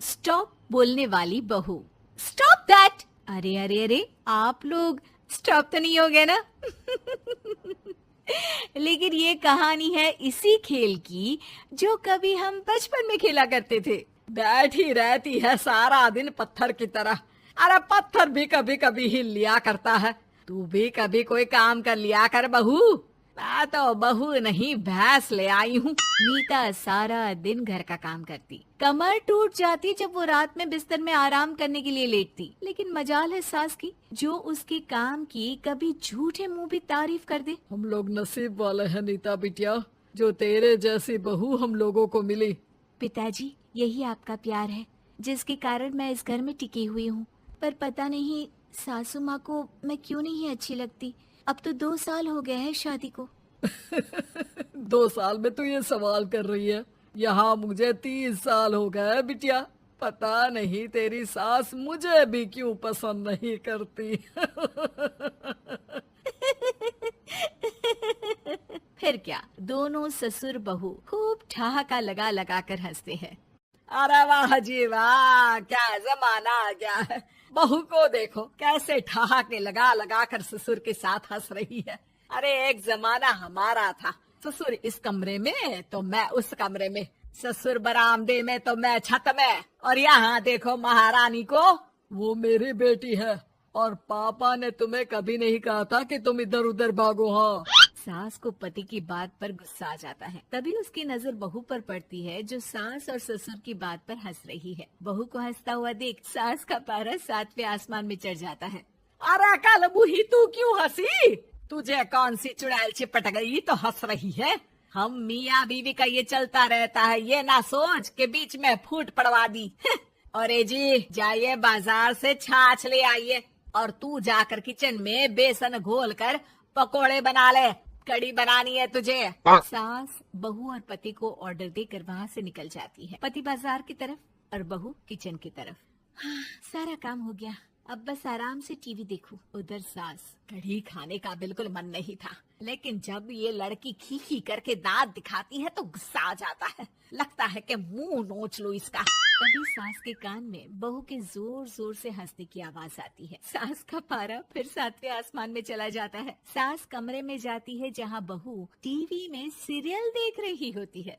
Stop बोलने वाली बहू। Stop that. अरे अरे अरे, आप लोग स्टॉप तो नहीं हो गए ना? लेकिन ये कहानी है इसी खेल की जो कभी हम बचपन में खेला करते थे। बैठी रहती है सारा दिन पत्थर की तरह। अरे पत्थर भी कभी कभी हिल लिया करता है। तू भी कभी कोई काम कर लिया कर बहू। मैं तो बहू नहीं भैंस ले आई हूँ। नीता सारा दिन घर का काम करती, कमर टूट जाती जब वो रात में बिस्तर में आराम करने के लिए लेटती। लेकिन मजाल है सास की, जो उसके काम की कभी झूठे मुंह भी तारीफ कर दे। हम लोग नसीब वाले हैं नीता बिटिया, जो तेरे जैसी बहू हम लोगों को मिली। पिताजी, यही आपका प्यार है जिसके कारण मैं इस घर में टिकी हुई हूँ। पर पता नहीं सासू माँ को मैं क्यों नहीं अच्छी लगती। अब तो 2 साल हो गए हैं शादी को। 2 साल में तू ये सवाल कर रही है? यहाँ मुझे 30 साल हो गए बिटिया। पता नहीं तेरी सास मुझे भी क्यों पसंद नहीं करती। फिर क्या, दोनों ससुर बहू खूब ठहाका लगा लगा कर हंसते हैं। अरे वाह जी वाह, क्या जमाना आ गया है। बहू को देखो कैसे ठहाके लगा लगा कर ससुर के साथ हंस रही है। अरे एक जमाना हमारा था, ससुर इस कमरे में तो मैं उस कमरे में, ससुर बरामदे में तो मैं छत में। और यहाँ देखो महारानी को, वो मेरी बेटी है और पापा ने तुम्हें कभी नहीं कहा था कि तुम इधर उधर भागो। हाँ, सास को पति की बात पर गुस्सा आ जाता है। तभी उसकी नजर बहू पर पड़ती है जो सास और ससुर की बात पर हंस रही है। बहू को हंसता हुआ देख सास का पारा 7वें आसमान में चढ़ जाता है। अरे कल बूही तू क्यों हंसी? तुझे कौन सी चुड़ैल चिपट गई तो हंस रही है? हम मियाँ बीवी का ये चलता रहता है, ये ना सोच के बीच में फूट पड़वा दी। अरे जी जाइए बाजार से छाछ ले आइए और तू जाकर किचन में बेसन घोल कर पकोड़े बना ले, कड़ी बनानी है तुझे। सास बहू और पति को ऑर्डर देकर वहाँ से निकल जाती है। पति बाजार की तरफ और बहू किचन की तरफ। हाँ, सारा काम हो गया, अब बस आराम से टीवी देखूं। उधर सास, कढ़ी खाने का बिल्कुल मन नहीं था, लेकिन जब ये लड़की खी खी करके दांत दिखाती है तो गुस्सा आ जाता है। लगता है कि मुंह नोच लूं इसका। तभी सास के कान में बहू के जोर जोर से हंसने की आवाज आती है। सास का पारा फिर 7वें आसमान में चला जाता है। सास कमरे में जाती है जहाँ बहू टीवी में सीरियल देख रही होती है।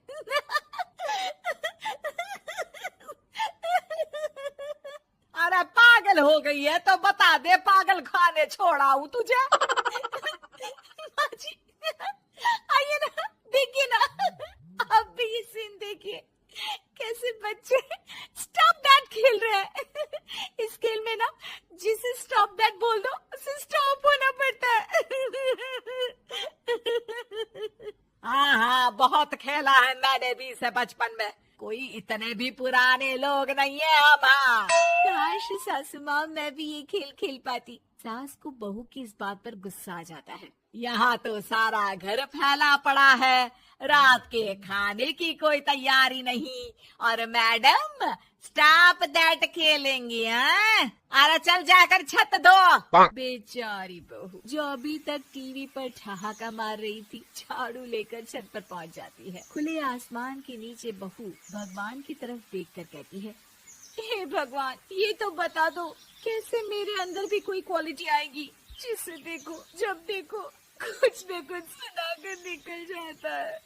अरे पागल हो गई है तो बता दे, पागल खाने छोड़ाऊं तुझे? माँ जी, आइए ना, देखिए ना, आप भी ये सीन देखिए, कैसे बच्चे स्टॉप दैट खेल रहे हैं। इस खेल में ना जिसे स्टॉप दैट बोल दो उसे स्टॉप होना पड़ता है। हाँ, बहुत खेला है मैंने भी इसे बचपन में। कोई इतने भी पुराने लोग नहीं है हम। काश सासू माँ मैं भी ये खेल खेल पाती। सास को बहू की इस बात पर गुस्सा आ जाता है। यहाँ तो सारा घर फैला पड़ा है, रात के खाने की कोई तैयारी नहीं, और मैडम स्टॉप दैट खेलेंगी। हैं? अरे चल जाकर छत धो। बेचारी बहू जो अभी तक टीवी पर ठहाका मार रही थी, झाड़ू लेकर छत पर पहुँच जाती है। खुले आसमान के नीचे बहू भगवान की तरफ देखकर कहती है, हे भगवान, ये तो बता दो कैसे मेरे अंदर भी कोई क्वालिटी आएगी जिसे देखो जब देखो कुछ न कुछ सुनाकर निकल जाता है।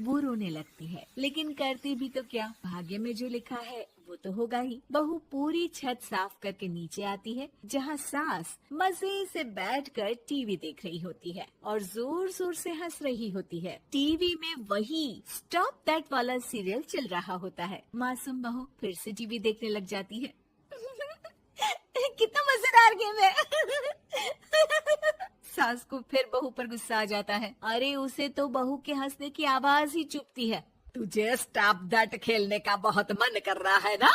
वो रोने लगती है, लेकिन करती भी तो क्या, भाग्य में जो लिखा है वो तो होगा ही। बहू पूरी छत साफ करके नीचे आती है जहाँ सास मजे से बैठकर टीवी देख रही होती है और जोर जोर से हंस रही होती है। टीवी में वही स्टॉप दैट वाला सीरियल चल रहा होता है। मासूम बहू फिर से टीवी देखने लग जाती है। कितना मजेदार गेम है। सास को फिर बहू पर गुस्सा आ जाता है। अरे उसे तो बहू के हंसने की आवाज ही चुभती है। तुझे स्टॉप दैट खेलने का बहुत मन कर रहा है ना?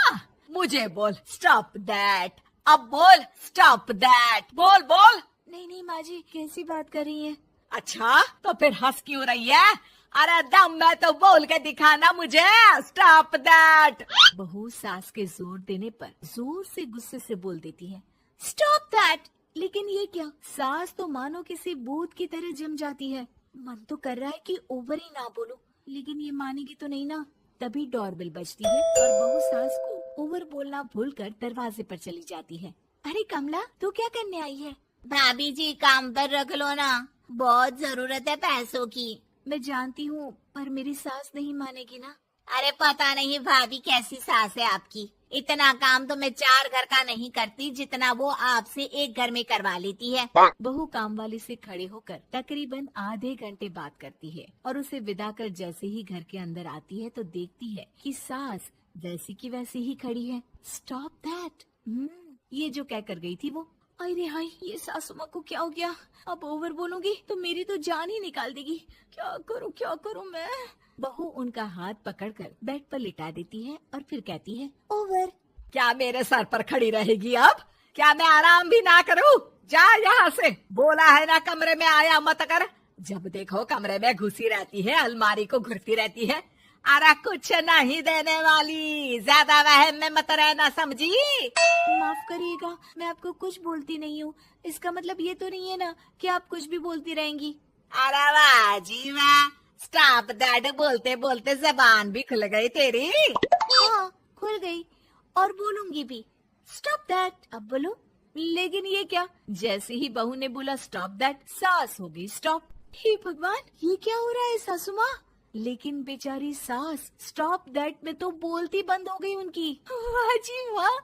मुझे बोल स्टॉप दैट, अब बोल स्टॉप दैट, बोल बोल। नहीं नहीं माँ जी, कैसी बात कर रही हैं? अच्छा तो फिर हंस क्यों रही है? अरे दम में तो बोल के दिखाना मुझे स्टॉप दैट। बहू सास के जोर देने पर जोर से गुस्से से बोल देती है, स्टॉप दैट। लेकिन ये क्या, सास तो मानो किसी भूत की तरह जम जाती है। मन तो कर रहा है कि ओवर ही ना बोलूं, लेकिन ये मानेगी तो नहीं ना। तभी डोरबेल बजती है और बहू सास को ओवर बोलना भूलकर दरवाजे पर चली जाती है। अरे कमला, तू क्या करने आई है? भाभी जी काम पर रख लो ना, बहुत जरूरत है पैसों की। मैं जानती हूँ, पर मेरी सास नहीं मानेगी ना। अरे पता नहीं भाभी कैसी सास है आपकी, इतना काम तो मैं 4 घर का नहीं करती जितना वो आपसे एक घर में करवा लेती है। बहू काम वाली से खड़े होकर तकरीबन आधे घंटे बात करती है और उसे विदा कर जैसे ही घर के अंदर आती है तो देखती है कि सास वैसी की वैसी ही खड़ी है। Stop that. ये जो कह कर गई थी वो। अरे हाय, ये सासू माँ को क्या हो गया? अब ओवर बोलूंगी तो मेरी तो जान ही निकाल देगी। क्या करूँ मैं? बहू उनका हाथ पकड़कर बेड पर लिटा देती है और फिर कहती है, ओवर। क्या मेरे सर पर खड़ी रहेगी अब? क्या मैं आराम भी ना करूं? जा यहाँ से, बोला है ना कमरे में आया मत कर। जब देखो कमरे में घुसी रहती है, अलमारी को घुरती रहती है। अरे कुछ नहीं देने वाली, ज्यादा वहम में मत रहना, समझी? माफ करिएगा, मैं आपको कुछ बोलती नहीं हूँ। इसका मतलब ये तो नहीं है ना कि आप कुछ भी बोलती रहेंगी। अरे वाह जी वाह, स्टॉप दैट बोलते बोलते जबान भी खुल गई तेरी। हाँ, खुल गई और बोलूंगी भी। Stop that. अब बोलो। लेकिन ये क्या? जैसे ही बहू ने बोला स्टॉप दैट, सास हो गई स्टॉप। हे भगवान, ये क्या हो रहा है सासू माँ? लेकिन बेचारी सास स्टॉप दैट में तो बोलती बंद हो गई उनकी। वाह जी वाह,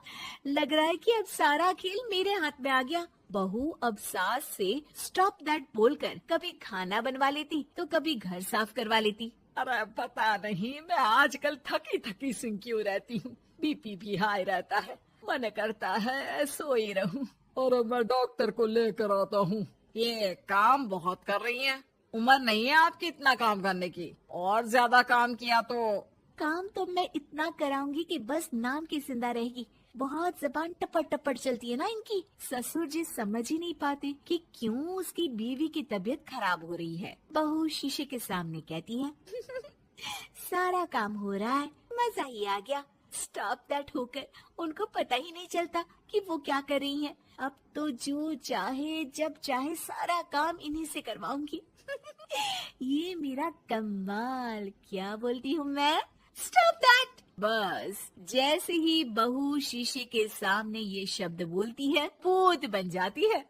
लग रहा है कि अब सारा खेल मेरे हाथ में आ गया। बहू अब सास से स्टॉप दैट बोलकर कभी खाना बनवा लेती तो कभी घर साफ करवा लेती। अरे पता नहीं, मैं आजकल थकी थकी सी क्यों रहती हूँ। बीपी भी हाई रहता है, मन करता है सोई रहूं। और मैं डॉक्टर को लेकर आता हूँ। ये काम बहुत कर रही हैं, उम्र नहीं है आपकी इतना काम करने की, और ज्यादा काम किया तो। काम तो मैं इतना कराऊंगी कि बस नाम की जिंदा रहेगी। बहुत जबान टपट टपट चलती है ना इनकी। ससुर जी समझ ही नहीं पाते कि क्यों उसकी बीवी की तबीयत खराब हो रही है। बहू शीशे के सामने कहती है, सारा काम हो रहा है, मजा ही आ गया। स्टॉप दैट होकर उनको पता ही नहीं चलता कि वो क्या कर रही हैं। अब तो जो चाहे जब चाहे सारा काम इन्हीं से करवाऊंगी। ये मेरा कमाल। क्या बोलती हूँ मैं? Stop that. बस जैसे ही बहू शीशे के सामने ये शब्द बोलती है, भूत बन जाती है।